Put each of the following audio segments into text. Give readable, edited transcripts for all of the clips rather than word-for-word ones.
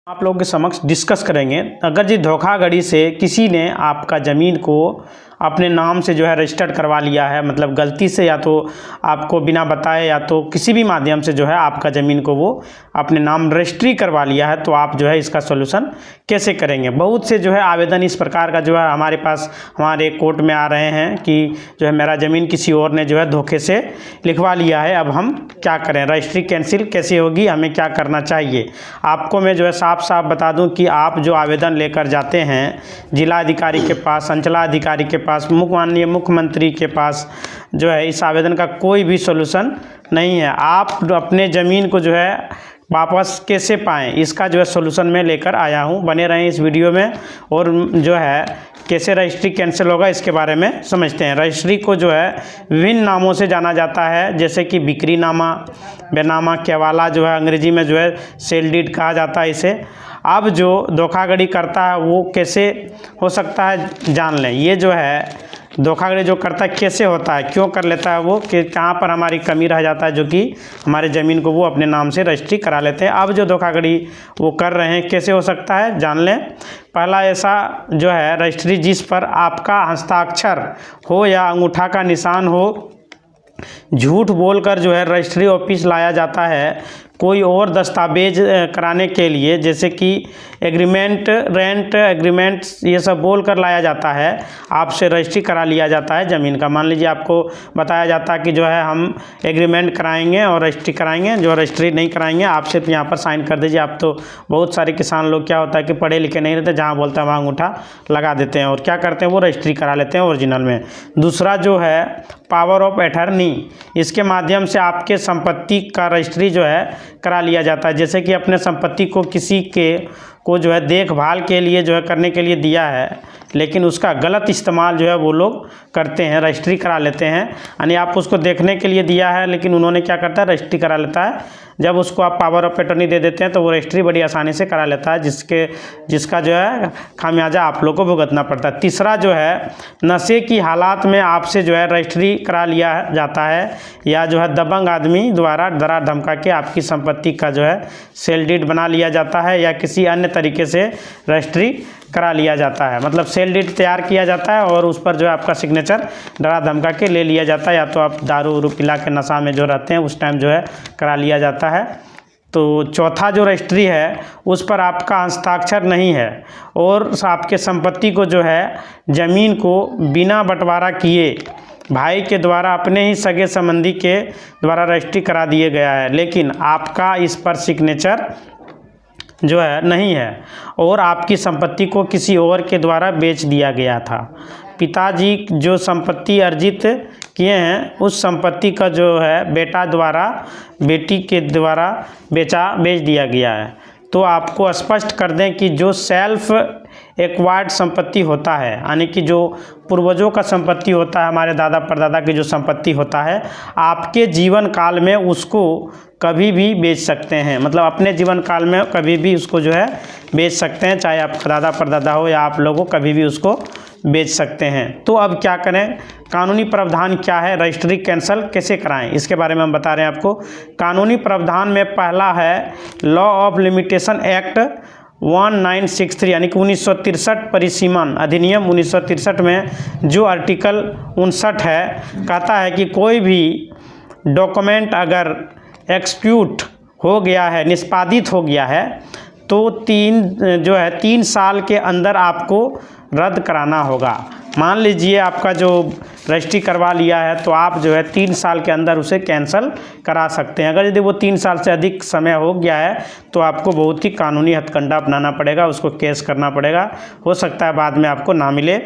आप लोगों के समक्ष डिस्कस करेंगे। अगर जी धोखाधड़ी से किसी ने आपका ज़मीन को अपने नाम से जो है रजिस्टर्ड करवा लिया है, मतलब गलती से या तो आपको बिना बताए या तो किसी भी माध्यम से जो है आपका ज़मीन को वो अपने नाम रजिस्ट्री करवा लिया है, तो आप जो है इसका सॉल्यूशन कैसे करेंगे। बहुत से जो है आवेदन इस प्रकार का जो है हमारे पास हमारे कोर्ट में आ रहे हैं कि जो है मेरा ज़मीन किसी और ने जो है धोखे से लिखवा लिया है, अब हम क्या करें, रजिस्ट्री कैंसिल कैसे होगी, हमें क्या करना चाहिए। आपको मैं जो है साफ साफ बता दूं कि आप जो आवेदन लेकर जाते हैं जिला अधिकारी के पास, अंचलाधिकारी के पास, माननीय मुख्यमंत्री के पास, जो है इस आवेदन का कोई भी सॉल्यूशन नहीं है। आप अपने ज़मीन को जो है वापस कैसे पाएँ, इसका जो है सॉल्यूशन मैं लेकर आया हूँ। बने रहें इस वीडियो में और जो है कैसे रजिस्ट्री कैंसिल होगा इसके बारे में समझते हैं। रजिस्ट्री को जो है विभिन्न नामों से जाना जाता है, जैसे कि बिक्रीनामा, बेनामा, केवाला, जो है अंग्रेजी में जो है सेल डीड कहा जाता है इसे। अब जो धोखाधड़ी करता है वो कैसे हो सकता है जान लें। ये जो है धोखाधड़ी जो करता है कैसे होता है, क्यों कर लेता है वो, कि कहाँ पर हमारी कमी रह जाता है जो कि हमारे ज़मीन को वो अपने नाम से रजिस्ट्री करा लेते हैं। अब जो धोखाधड़ी वो कर रहे हैं कैसे हो सकता है जान लें। पहला ऐसा जो है रजिस्ट्री जिस पर आपका हस्ताक्षर हो या अंगूठा का निशान हो, झूठ बोलकर जो है रजिस्ट्री ऑफिस लाया जाता है कोई और दस्तावेज कराने के लिए, जैसे कि एग्रीमेंट, रेंट एग्रीमेंट, ये सब बोल कर लाया जाता है, आपसे रजिस्ट्री करा लिया जाता है ज़मीन का। मान लीजिए आपको बताया जाता है कि जो है हम एग्रीमेंट कराएंगे और रजिस्ट्री कराएंगे, जो रजिस्ट्री नहीं कराएंगे आप सिर्फ यहाँ पर साइन कर दीजिए। आप तो बहुत सारे किसान लोग क्या होता है कि पढ़े लिखे नहीं रहते, जहाँ बोलते हैं वहाँ अंगूठा लगा देते हैं और क्या करते हैं वो रजिस्ट्री करा लेते हैं ओरिजिनल में। दूसरा जो है पावर ऑफ अटर्नी, इसके माध्यम से आपके संपत्ति का रजिस्ट्री जो है करा लिया जाता है। जैसे कि अपने संपत्ति को किसी के को जो है देखभाल के लिए जो है करने के लिए दिया है, लेकिन उसका गलत इस्तेमाल जो है वो लोग करते हैं, रजिस्ट्री करा लेते हैं। यानी आप उसको देखने के लिए दिया है लेकिन उन्होंने क्या करता है रजिस्ट्री करा लेता है। जब उसको आप पावर ऑफ अटर्नी दे देते हैं तो वो रजिस्ट्री बड़ी आसानी से करा लेता है, जिसका जो है खामियाजा आप लोग को भुगतना पड़ता है। तीसरा जो है नशे की हालात में आपसे जो है रजिस्ट्री करा लिया जाता है, या जो है दबंग आदमी द्वारा डरा धमका के आपकी संपत्ति का जो है सेल डीड बना लिया जाता है, या किसी अन्य तरीके से रजिस्ट्री करा लिया जाता है। मतलब सेल डीड तैयार किया जाता है और उस पर जो है आपका सिग्नेचर डरा धमका के ले लिया जाता है, या तो आप दारू उरू पिला के नशा में जो रहते हैं उस टाइम जो है करा लिया जाता है। तो चौथा जो रजिस्ट्री है उस पर आपका हस्ताक्षर नहीं है और आपके संपत्ति को जो है ज़मीन को बिना बंटवारा किए भाई के द्वारा अपने ही सगे संबंधी के द्वारा रजिस्ट्री करा दिए गया है, लेकिन आपका इस पर सिग्नेचर जो है नहीं है और आपकी संपत्ति को किसी और के द्वारा बेच दिया गया था। पिताजी जो संपत्ति अर्जित किए हैं उस संपत्ति का जो है बेटा द्वारा बेटी के द्वारा बेच दिया गया है। तो आपको स्पष्ट कर दें कि जो सेल्फ एक्वायर्ड संपत्ति होता है, यानी कि जो पूर्वजों का संपत्ति होता है, हमारे दादा परदादा की जो संपत्ति होता है, आपके जीवन काल में उसको कभी भी बेच सकते हैं। मतलब अपने जीवन काल में कभी भी उसको जो है बेच सकते हैं, चाहे आपका दादा परदादा हो या आप लोगों कभी भी उसको बेच सकते हैं। तो अब क्या करें, कानूनी प्रावधान क्या है, रजिस्ट्री कैंसिल कैसे कराएं, इसके बारे में हम बता रहे हैं आपको। कानूनी प्रावधान में पहला है लॉ ऑफ लिमिटेशन एक्ट 1963, यानी कि 1963 परिसीमन अधिनियम 1963 में जो आर्टिकल 59 है, कहता है कि कोई भी डॉक्यूमेंट अगर एक्सक्यूट हो गया है, निष्पादित हो गया है, तो 3 साल के अंदर आपको रद्द कराना होगा। मान लीजिए आपका जो रजिस्ट्री करवा लिया है तो आप जो है 3 साल के अंदर उसे कैंसिल करा सकते हैं। अगर यदि वो 3 साल से अधिक समय हो गया है तो आपको बहुत ही कानूनी हथकंडा अपनाना पड़ेगा, उसको केस करना पड़ेगा, हो सकता है बाद में आपको ना मिले।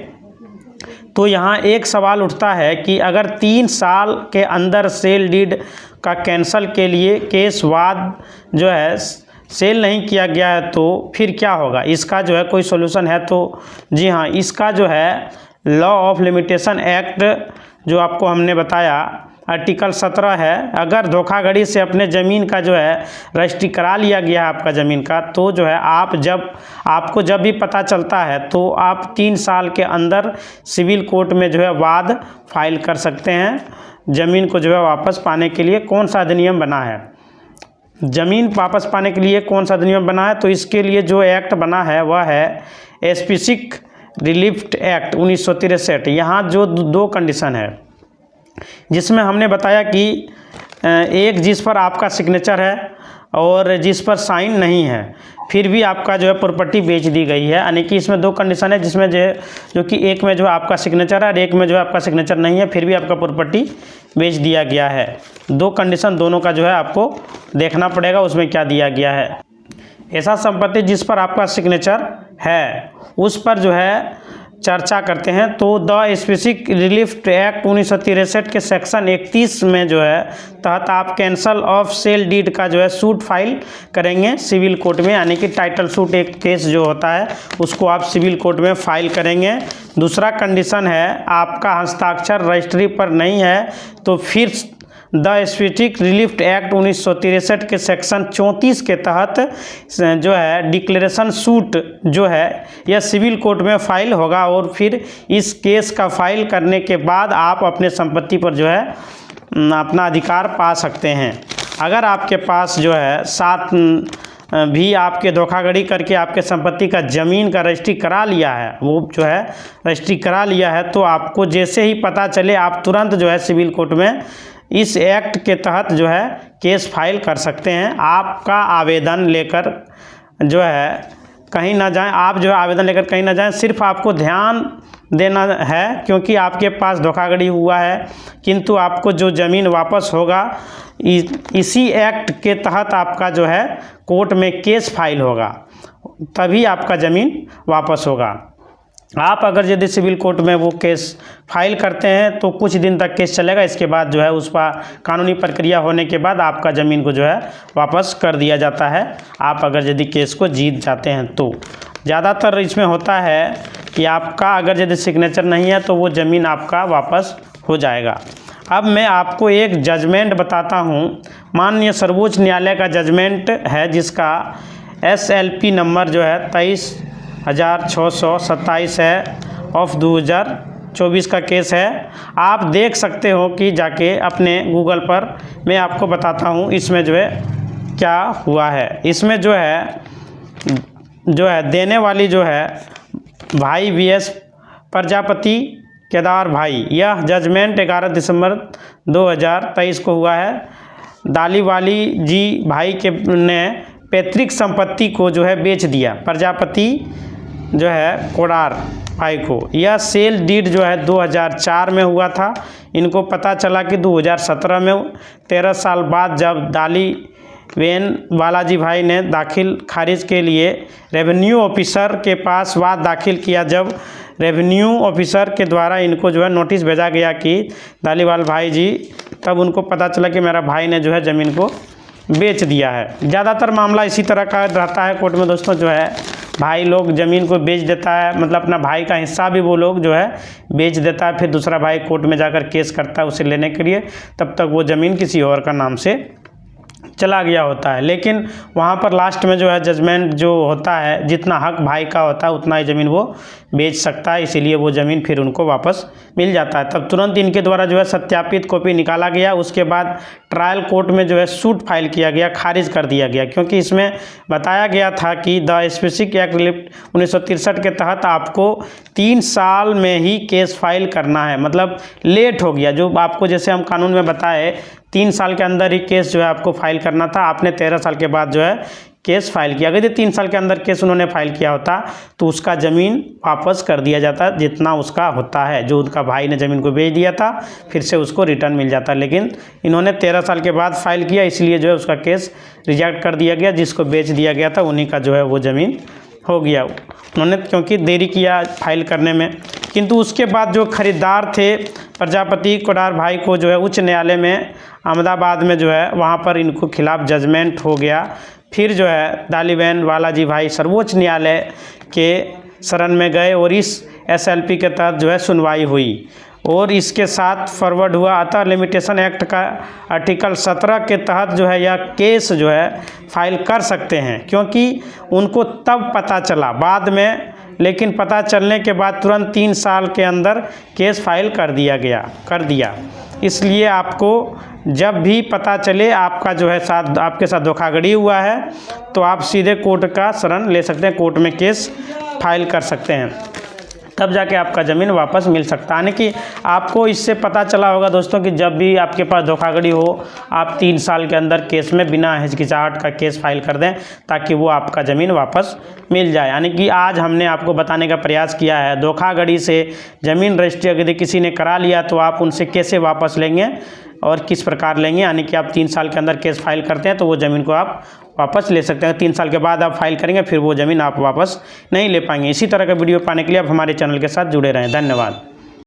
तो यहाँ एक सवाल उठता है कि अगर 3 साल के अंदर सेल डीड का कैंसिल के लिए केस वाद जो है सेल नहीं किया गया है तो फिर क्या होगा, इसका जो है कोई सॉल्यूशन है? तो जी हाँ, इसका जो है लॉ ऑफ लिमिटेशन एक्ट जो आपको हमने बताया आर्टिकल 17 है। अगर धोखाधड़ी से अपने ज़मीन का जो है रजिस्ट्री करा लिया गया है आपका ज़मीन का, तो जो है आपको जब भी पता चलता है तो आप 3 साल के अंदर सिविल कोर्ट में जो है वाद फाइल कर सकते हैं ज़मीन को जो है वापस पाने के लिए। कौन सा अधिनियम बना है? ज़मीन वापस पाने के लिए कौन सा अधिनियम बना है, तो इसके लिए जो एक्ट बना है वह है स्पेसिफिक रिलीफ एक्ट 1963। यहाँ जो दो कंडीशन है जिसमें हमने बताया कि एक जिस पर आपका सिग्नेचर है और जिस पर साइन नहीं है फिर भी आपका जो है प्रॉपर्टी बेच दी गई है, यानी कि इसमें दो कंडीशन है जिसमें जो कि एक में जो है आपका सिग्नेचर है और एक में जो है आपका सिग्नेचर नहीं है फिर भी आपका प्रॉपर्टी बेच दिया गया है। दो कंडीशन दोनों का जो है आपको देखना पड़ेगा उसमें क्या दिया गया है। ऐसा संपत्ति जिस पर आपका सिग्नेचर है उस पर जो है चर्चा करते हैं, तो द स्पेसिफिक रिलीफ एक्ट 1963 के सेक्शन 31 में जो है तहत आप कैंसल ऑफ सेल डीड का जो है सूट फाइल करेंगे सिविल कोर्ट में, यानी कि टाइटल सूट एक केस जो होता है उसको आप सिविल कोर्ट में फाइल करेंगे। दूसरा कंडीशन है आपका हस्ताक्षर रजिस्ट्री पर नहीं है तो फिर द स्पेसिफिक रिलीफ एक्ट 1963 के सेक्शन 34 के तहत जो है डिक्लेरेशन सूट जो है यह सिविल कोर्ट में फाइल होगा और फिर इस केस का फाइल करने के बाद आप अपने संपत्ति पर जो है अपना अधिकार पा सकते हैं। अगर आपके पास जो है साथ भी आपके धोखाधड़ी करके आपके संपत्ति का ज़मीन का रजिस्ट्री करा लिया है, वो जो है रजिस्ट्री करा लिया है, तो आपको जैसे ही पता चले आप तुरंत जो है सिविल कोर्ट में इस एक्ट के तहत जो है केस फाइल कर सकते हैं। आपका आवेदन लेकर जो है कहीं ना जाएं, आप जो है आवेदन लेकर कहीं ना जाएं, सिर्फ आपको ध्यान देना है क्योंकि आपके पास धोखाधड़ी हुआ है, किंतु आपको जो ज़मीन वापस होगा इसी एक्ट के तहत आपका जो है कोर्ट में केस फाइल होगा, तभी आपका ज़मीन वापस होगा। आप अगर यदि सिविल कोर्ट में वो केस फाइल करते हैं तो कुछ दिन तक केस चलेगा, इसके बाद जो है उस पर कानूनी प्रक्रिया होने के बाद आपका ज़मीन को जो है वापस कर दिया जाता है, आप अगर यदि केस को जीत जाते हैं तो। ज़्यादातर इसमें होता है कि आपका अगर यदि सिग्नेचर नहीं है तो वो ज़मीन आपका वापस हो जाएगा। अब मैं आपको एक जजमेंट बताता हूँ, माननीय सर्वोच्च न्यायालय का जजमेंट है जिसका SLP नंबर जो है 23,627 है ऑफ 2024 का केस है। आप देख सकते हो कि जाके अपने गूगल पर, मैं आपको बताता हूँ इसमें जो है क्या हुआ है। इसमें जो है देने वाली जो है भाई VS प्रजापति केदार भाई, यह जजमेंट 11 दिसंबर 2023 को हुआ है। दालीवाली जी भाई के ने पैतृक संपत्ति को जो है बेच दिया प्रजापति जो है कोडार भाई को। यह सेल डीड जो है 2004 में हुआ था। इनको पता चला कि 2017 में 13 साल बाद जब दालीवेन बालाजी भाई ने दाखिल खारिज के लिए रेवेन्यू ऑफिसर के पास वाद दाखिल किया, जब रेवेन्यू ऑफिसर के द्वारा इनको जो है नोटिस भेजा गया कि दालीवाल भाई जी, तब उनको पता चला कि मेरा भाई ने जो है ज़मीन को बेच दिया है। ज़्यादातर मामला इसी तरह का रहता है कोर्ट में दोस्तों, जो है भाई लोग ज़मीन को बेच देता है, मतलब अपना भाई का हिस्सा भी वो लोग जो है बेच देता है, फिर दूसरा भाई कोर्ट में जाकर केस करता है उसे लेने के लिए, तब तक वो ज़मीन किसी और का नाम से चला गया होता है। लेकिन वहाँ पर लास्ट में जो है जजमेंट जो होता है, जितना हक भाई का होता है उतना ही ज़मीन वो बेच सकता है, इसीलिए वो ज़मीन फिर उनको वापस मिल जाता है। तब तुरंत इनके द्वारा जो है सत्यापित कॉपी निकाला गया, उसके बाद ट्रायल कोर्ट में जो है सूट फाइल किया गया, खारिज कर दिया गया, क्योंकि इसमें बताया गया था कि द स्पेसिफिक एक्ट 1963 के तहत आपको 3 साल में ही केस फाइल करना है, मतलब लेट हो गया। जो आपको जैसे हम कानून में बताए 3 साल के अंदर ही केस जो है आपको फाइल करना था, आपने 13 साल के बाद जो है केस फाइल किया। अगर 3 साल के अंदर केस उन्होंने फाइल किया होता तो उसका ज़मीन वापस कर दिया जाता जितना उसका होता है, जो उनका भाई ने ज़मीन को बेच दिया था फिर से उसको रिटर्न मिल जाता। लेकिन इन्होंने 13 साल के बाद फाइल किया, इसलिए जो है उसका केस रिजेक्ट कर दिया गया, जिसको बेच दिया गया था उन्हीं का जो है वो ज़मीन हो गया, उन्होंने क्योंकि देरी किया फाइल करने में। किंतु उसके बाद जो खरीदार थे प्रजापति कोडार भाई को जो है उच्च न्यायालय में अहमदाबाद में जो है वहाँ पर इनको खिलाफ जजमेंट हो गया। फिर जो है दालीवेन बालाजी भाई सर्वोच्च न्यायालय के शरण में गए और इस SLP के तहत जो है सुनवाई हुई और इसके साथ फॉरवर्ड हुआ। अतः लिमिटेशन एक्ट का आर्टिकल 17 के तहत जो है यह केस जो है फाइल कर सकते हैं, क्योंकि उनको तब पता चला बाद में, लेकिन पता चलने के बाद तुरंत 3 साल के अंदर केस फाइल कर दिया। इसलिए आपको जब भी पता चले आपका जो है आपके साथ धोखाधड़ी हुआ है तो आप सीधे कोर्ट का शरण ले सकते हैं, कोर्ट में केस फाइल कर सकते हैं, तब जाके आपका ज़मीन वापस मिल सकता है। यानी कि आपको इससे पता चला होगा दोस्तों कि जब भी आपके पास धोखाधड़ी हो आप 3 साल के अंदर केस में बिना हिचकिचाहट का केस फाइल कर दें ताकि वो आपका ज़मीन वापस मिल जाए। यानी कि आज हमने आपको बताने का प्रयास किया है धोखाधड़ी से ज़मीन रजिस्ट्री यदि किसी ने करा लिया तो आप उनसे कैसे वापस लेंगे और किस प्रकार लेंगे। यानी कि आप 3 साल के अंदर केस फाइल करते हैं तो वो ज़मीन को आप वापस ले सकते हैं। 3 साल के बाद आप फाइल करेंगे फिर वो ज़मीन आप वापस नहीं ले पाएंगे। इसी तरह का वीडियो पाने के लिए आप हमारे चैनल के साथ जुड़े रहें। धन्यवाद।